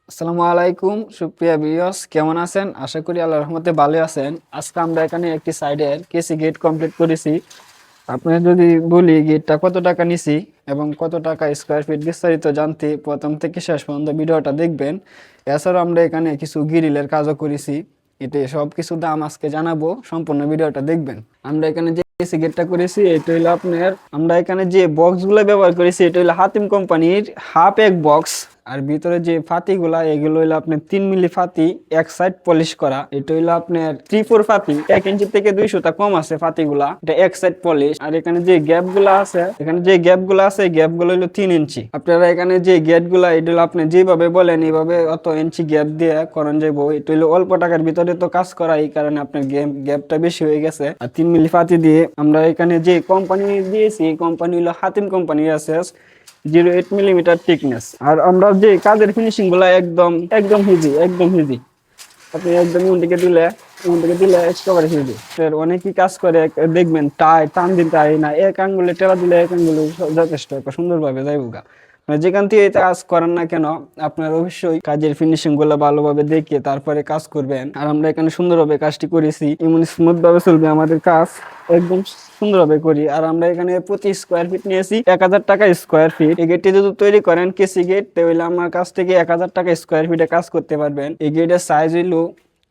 আসসালামু আলাইকুম সুপ্রিয়া ভিউয়ার্স, কেমন আছেন? আশা করি আল্লাহর রহমতে ভালো আছেন। আজকে আমরা এখানে একটি সাইডের কেসি গেট কমপ্লিট করেছি। আপনার যদি বলি গেটটা কত টাকা নিছি এবং কত টাকা স্কোয়ার ফিট বিস্তারিত জানতে প্রথম থেকে শেষ পর্যন্ত ভিডিওটা দেখবেন। এছাড়াও আমরা এখানে কিছু গ্রিলের কাজও করেছি। এটা সব কিছু দাম আজকে জানাবো, সম্পূর্ণ ভিডিওটা দেখবেন। আমরা এখানে যে এসি গেটটা করেছি এটা হলো আপনার, আমরা এখানে যে বক্স গুলো ব্যবহার করেছি এটা হলো হাতিম কোম্পানির হাফ এক বক্স। আর ভিতরে যে ফাতিগুলা এগুলো হইলো আপনার 3 মিলি ফাতি, এক সাইড পলিশ করা। এটা হইলো আপনার 3/4 ফাতি, 1 ইঞ্চি থেকে 2 সুতা কম আছে ফাতিগুলা, এটা এক সাইড পলিশ। আর এখানে যে গ্যাপ গুলা আছে, এখানে যে গ্যাপ গুলা আছে গ্যাপ গুলো হইলো 3 ইঞ্চি। আপনারা এখানে যে গেট গুলা এটা হলো আপনি যেভাবে বলেন এইভাবে অত ইঞ্চি গ্যাপ দিয়ে করান যাবো। এটা হইলো অল্প টাকার ভিতরে তো কাজ করা, এই কারণে আপনার গ্যাপটা বেশি হয়ে গেছে। আর 3 মিলি ফাতি দিয়ে আমরা এখানে যে কোম্পানি দিয়েছি এই কোম্পানি হলো হাতিম কোম্পানির আছে, 0.8 মিলিমিটার থিকনেস। আর আমরা যে কাজের ফিনিশিং গুলা একদম একদম হিজি, একদম হিজি। আপনি একদম উন থেকে দিলে একেবারে হিজি। অনেকেই কাজ করে দেখবেন টান দিতে না, এক আঙ্গুলে টেলা দিলে এক আঙ্গুলে যথেষ্ট সুন্দরভাবে যাইব গা। মানে যেখান থেকে এটা কাজ করেন না কেন, আপনার অবশ্যই কাজের ফিনিশিং গুলো ভালোভাবে দেখে তারপরে কাজ করবেন। আর আমরা এখানে সুন্দরভাবে কাজটি করেছি, এমন স্মুথ ভাবে চলবে আমাদের কাজ, একদম সুন্দরভাবে করি। আর আমরা এখানে প্রতি স্কোয়ার ফিট নিয়েছি 1,000 টাকা স্কোয়ার ফিট। এই গেটটি যদি তৈরি করেন কেসি গেট, তাহলে আমার কাছ থেকে 1,000 টাকা স্কোয়ার ফিটে কাজ করতে পারবেন। এই গেটের সাইজ হইলো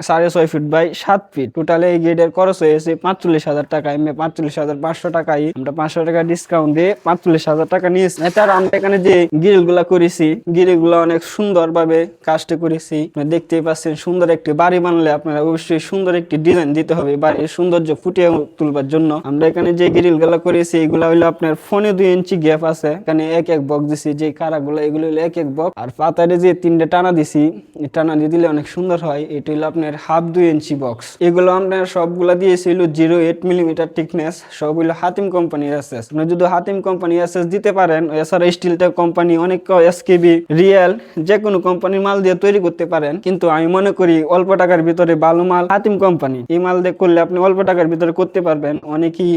6.5 ফিট বাই 7 ফিট। টোটালে এই গেটের খরচ হয়েছে 45,000 টাকা। এমনি 45,500 টাকাই, আমরা 500 টাকা ডিসকাউন্ট দিয়ে 45,000 টাকা নিয়েছি। এছাড়া আমরা এখানে যে গ্রিল গুলা করেছি, গ্রিল গুলা অনেক সুন্দর ভাবে কাজটা করেছি। দেখতেই পাচ্ছেন, সুন্দর একটি বাড়ি বানালে আপনারা অবশ্যই সুন্দর একটি ডিজাইন দিতে হবে বাড়ির সৌন্দর্য ফুটিয়ে তুলবার জন্য। আমরা এখানে যে গ্রিল গুলা করেছি এগুলা হইলো আপনার ফোনে 2 ইঞ্চি গ্যাপ আছে। এখানে এক এক বক্স দিছি, যে কারা গুলা এগুলো হইলো এক এক বক্স। আর পাতারে যে 3টে টানা দিছি, টানা দিয়ে দিলে অনেক সুন্দর হয়। এটা হইলো আপনার হাফ 2 ইঞ্চি বক্স। এগুলো আপনার সবগুলা দিয়েছিল 0.8 মিলিমিটার থিকনেস, সব হইলো হাতিম কোম্পানির এসএস। আপনি যদি হাতিম কোম্পানির এসএস দিতে পারেন, এছাড়া স্টিলটেক কোম্পানি, অনেক এসকেবি, রিয়েল, যে কোনো কোম্পানির মাল দিয়ে তৈরি করতে পারেন। কিন্তু আমি মনে করি অল্প টাকার ভিতরে ভালো মাল হাতিম কোম্পানি। এই মাল দিয়ে করলে আপনি অল্প টাকার ভিতরে করতে পারবেন। অনেকেই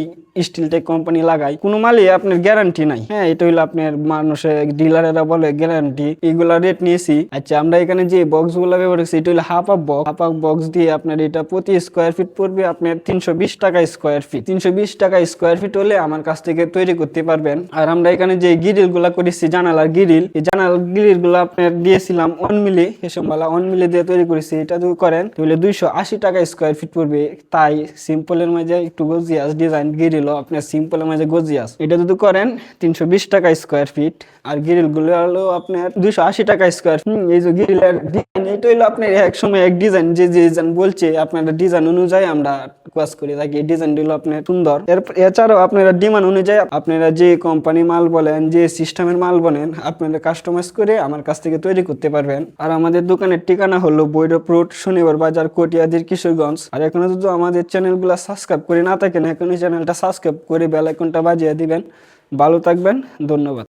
স্টিলটেক কোম্পানি লাগায়, কোনো মালই আপনার গ্যারান্টি নাই। হ্যাঁ, এটা হইলো আপনার মানুষের ডিলারেরা বলে গ্যারান্টি। এইগুলা রেট নিয়েছি। আচ্ছা, আমরা এখানে যে বক্স গুলা ব্যবহার করছি এটা হইলো half up box. Half up box দিয়ে আপনার এটা প্রতি স্কোয়ার ফিট পড়বে আপনার 320 টাকা স্কোয়ার ফিট। 320 টাকা স্কোয়ার ফিট হলে আমার কাছ থেকে তৈরি করতে পারবেন। আর আমরা এখানে যে গ্রিল গুলা করেছি, জানালার গ্রিল, এই জানালার গ্রিল গুলো আপনার দিয়েছিলাম 1 মিলি, হেসমবালা 1 মিলি দিয়ে তৈরি করেছি। এটা যদি করেন তাহলে 280 টাকা স্কোয়ার ফিট পড়বে। তাই সিম্পলের মাঝে একটু গজিয়াস ডিজাইন গ্রিল, আপনার সিম্পলের মাঝে গজিয়াস, এটা যদি করেন 320 টাকা স্কোয়ার ফিট। আর গ্রিল গুলো হলো আপনার 280 টাকা স্কোয়ার ফিট। এই যে গ্রিলের ডিজাইন, এটা হইলো আপনার এক সময় এক ডিজাইন, যে ডিজাইন বলছে আপনার ডিজাইন অনুযায়ী আমরা কাজ করে থাকি। এই ডিজাইন হলো আপনার সুন্দর। এছাড়াও আপনারা ডিমান্ড অনুযায়ী আপনারা যে কোম্পানি মাল বলেন, যে সিস্টেমের মাল বলেন, আপনারা কাস্টমাইজ করে আমার কাছ থেকে তৈরি করতে পারবেন। আর আমাদের দোকানের ঠিকানা হলো ভৈরব রোড, শনিবার বাজার, কটিয়াদির, কিশোরগঞ্জ। আর এখনো যদি আমাদের চ্যানেলগুলো সাবস্ক্রাইব করে না থাকেন, এখনই চ্যানেলটা সাবস্ক্রাইব করে বেল আইকনটা বাজিয়ে দিবেন। ভালো থাকবেন, ধন্যবাদ।